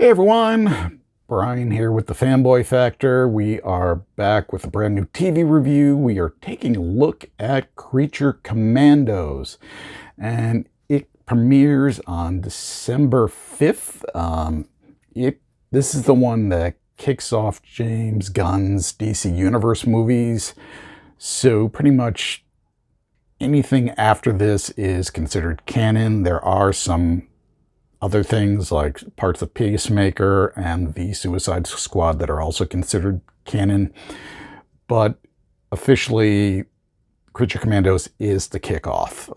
Hey everyone, Brian here with the Fanboy Factor. We are back with a brand new TV review. We are taking a look at Creature Commandos, and it premieres on December 5th. This is the one that kicks off James Gunn's DC Universe movies, so pretty much anything after this is considered canon. There are some other things like parts of Peacemaker and the Suicide Squad that are also considered canon. But officially, Creature Commandos is the kickoff.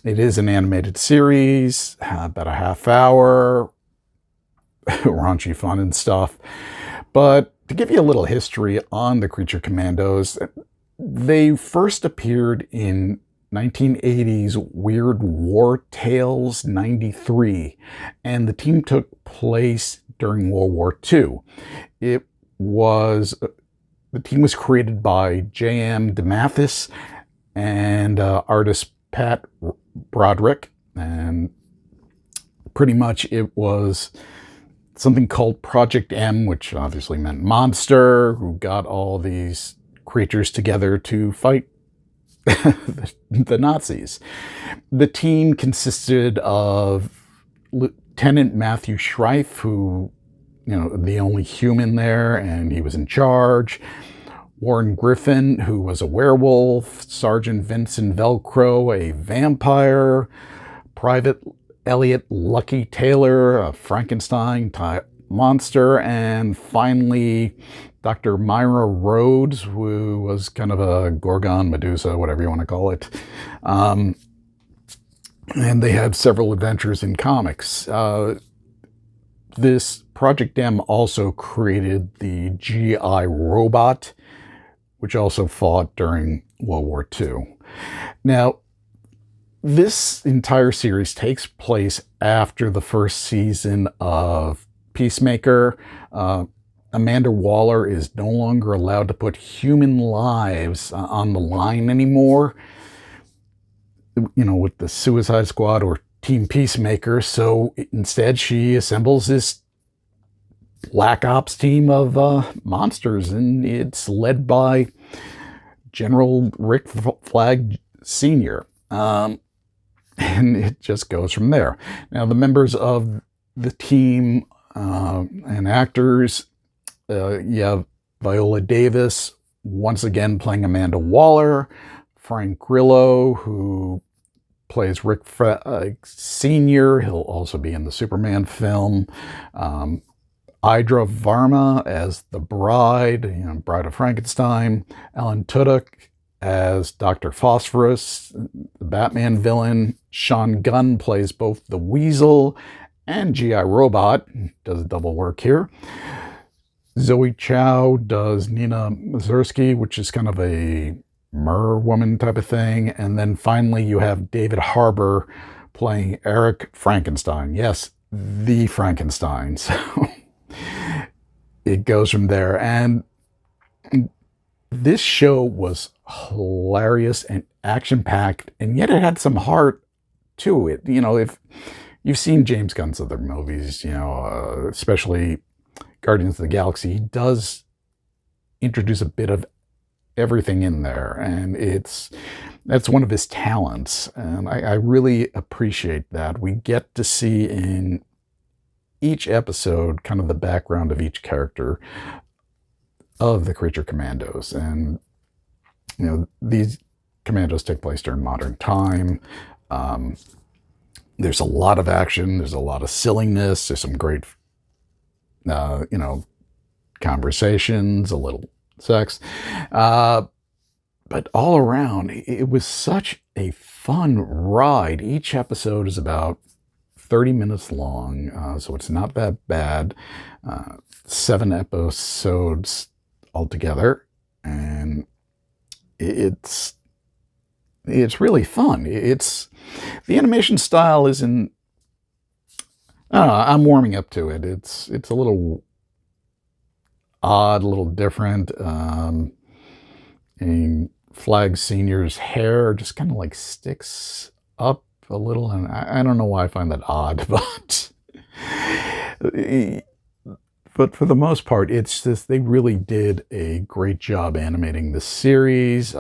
It is an animated series, about a half hour, raunchy fun and stuff. But to give you a little history on the Creature Commandos, they first appeared in 1980's Weird War Tales 93, and the team took place during World War II. The team was created by J.M. DeMatteis and artist Pat Broderick, and pretty much it was something called Project M, which obviously meant monster, who got all these creatures together to fight the Nazis. The team consisted of Lieutenant Matthew Schreif, who, the only human there, and he was in charge. Warren Griffin, who was a werewolf. Sergeant Vincent Velcro, a vampire. Private Elliot Lucky Taylor, a Frankenstein-type monster. And finally, Dr. Myra Rhodes, who was kind of a Gorgon, Medusa, whatever you want to call it. And they had several adventures in comics. This Project M also created the GI robot, which also fought during World War II. Now, this entire series takes place after the first season of Peacemaker. Amanda Waller is no longer allowed to put human lives on the line anymore, with the Suicide Squad or Team Peacemaker. So instead, she assembles this Black Ops team of monsters, and it's led by General Rick Flag Sr. And it just goes from there. Now, the members of the team and actors, you have Viola Davis, once again playing Amanda Waller. Frank Grillo, who plays Rick Sr. He'll also be in the Superman film. Idra Varma as the Bride, Bride of Frankenstein. Alan Tudyk as Dr. Phosphorus, the Batman villain. Sean Gunn plays both the Weasel and GI Robot, does double work here. Zoe Chow does Nina Mazursky, which is kind of a mer woman type of thing. And then finally you have David Harbour playing Eric Frankenstein. Yes, the Frankenstein. So it goes from there. And this show was hilarious and action-packed, and yet it had some heart to it. If you've seen James Gunn's other movies, especially Guardians of the Galaxy, he does introduce a bit of everything in there, and that's one of his talents, and I really appreciate that. We get to see in each episode kind of the background of each character of the Creature Commandos, and these commandos take place during modern time. There's a lot of action, there's a lot of silliness, there's some great conversations, a little sex. But all around, it was such a fun ride. Each episode is about 30 minutes long, so it's not that bad. 7 episodes altogether, and it's really fun. The animation style isn't, I don't know, I'm warming up to it. It's a little odd, a little different. And Flag Senior's hair just kind of like sticks up a little, and I don't know why I find that odd, but But for the most part, it's just they really did a great job animating the series.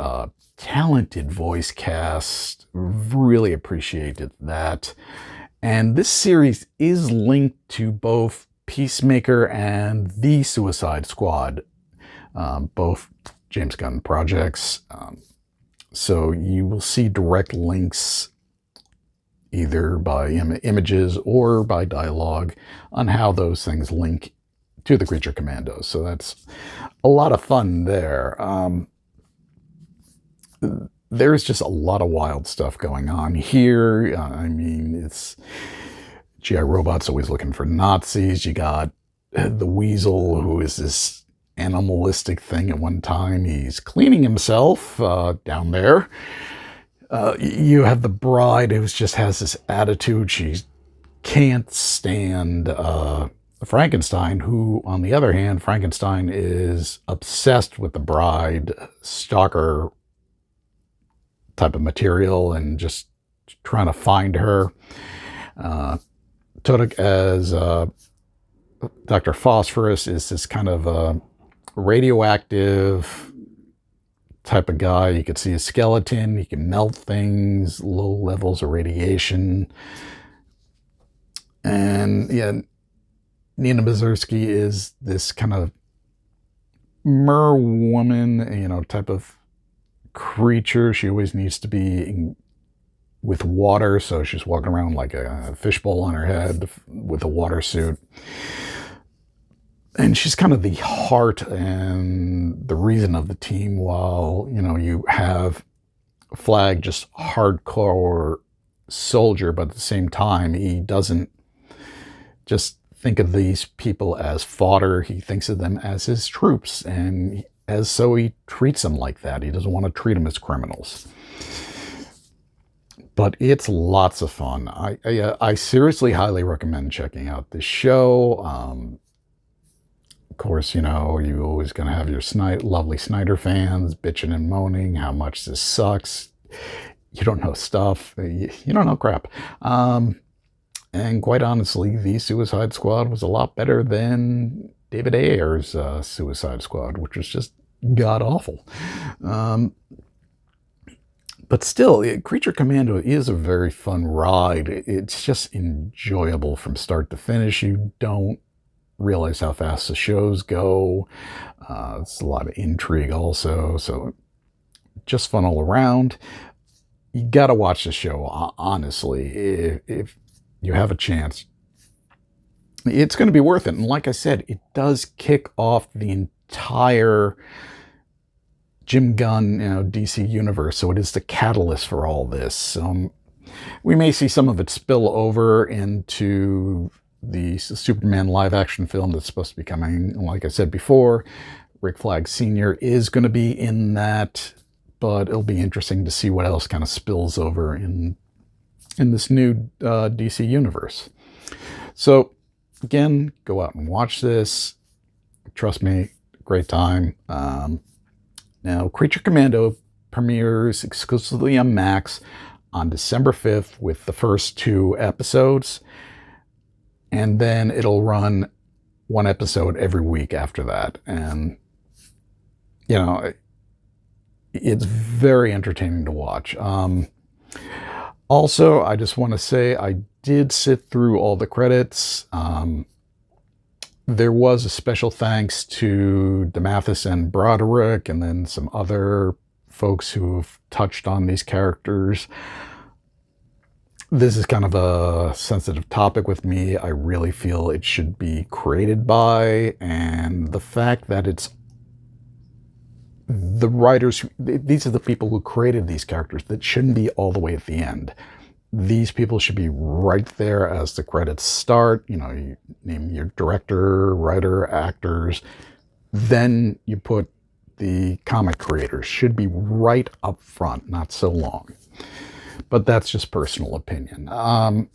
Talented voice cast. Really appreciated that. And this series is linked to both Peacemaker and The Suicide Squad, both James Gunn projects. So you will see direct links either by images or by dialogue on how those things link to the Creature Commandos. So that's a lot of fun there. There's just a lot of wild stuff going on here. I mean, it's G.I. Robot's always looking for Nazis. You got the Weasel, who is this animalistic thing at one time. He's cleaning himself down there. You have the Bride, who just has this attitude. She can't stand Frankenstein, who, on the other hand, Frankenstein is obsessed with the Bride, stalker type of material, and just trying to find her. Todek as Dr. Phosphorus is this kind of radioactive type of guy. You can see his skeleton. He can melt things, low levels of radiation. And yeah, Nina Mazursky is this kind of merwoman, type of creature. She always needs to be with water, so she's walking around like a fishbowl on her head with a water suit. And she's kind of the heart and the reason of the team, while, you have Flag, just hardcore soldier, but at the same time, he doesn't just think of these people as fodder. He thinks of them as his troops, and as so he treats them like that. He doesn't want to treat them as criminals. But it's lots of fun. I seriously highly recommend checking out this show. Of course, you're always going to have your lovely Snyder fans bitching and moaning how much this sucks. You don't know stuff. You don't know crap. And quite honestly, The Suicide Squad was a lot better than David Ayer's Suicide Squad, which was just god-awful. But still, Creature Commando is a very fun ride. It's just enjoyable from start to finish. You don't realize how fast the shows go. It's a lot of intrigue also, so just fun all around. You gotta watch the show, honestly, if you have a chance. It's going to be worth it. And like I said, it does kick off the entire Jim Gunn, DC universe. So it is the catalyst for all this. We may see some of it spill over into the Superman live action film that's supposed to be coming. Like I said before, Rick Flag Sr. is going to be in that, but it'll be interesting to see what else kind of spills over in this new DC universe. So again, go out and watch this. Trust me, great time. Now, Creature Commando premieres exclusively on Max on December 5th with the first 2 episodes. And then it'll run 1 episode every week after that. And, it's very entertaining to watch. Also, I just want to say I did sit through all the credits. There was a special thanks to DeMathis and Broderick, and then some other folks who've touched on these characters. This is kind of a sensitive topic with me. I really feel it should be created by, and the fact that it's the writers, these are the people who created these characters, that shouldn't be all the way at the end. These people should be right there as the credits start. You name your director, writer, actors. Then you put the comic creators. Should be right up front, not so long. But that's just personal opinion. I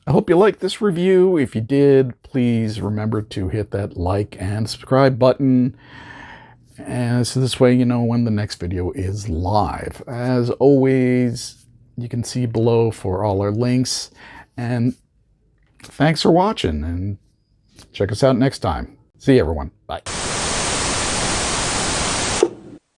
hope you liked this review. If you did, please remember to hit that like and subscribe button. And so this way you know when the next video is live. As always, you can see below for all our links. And thanks for watching, and Check us out next time. See you, everyone. Bye.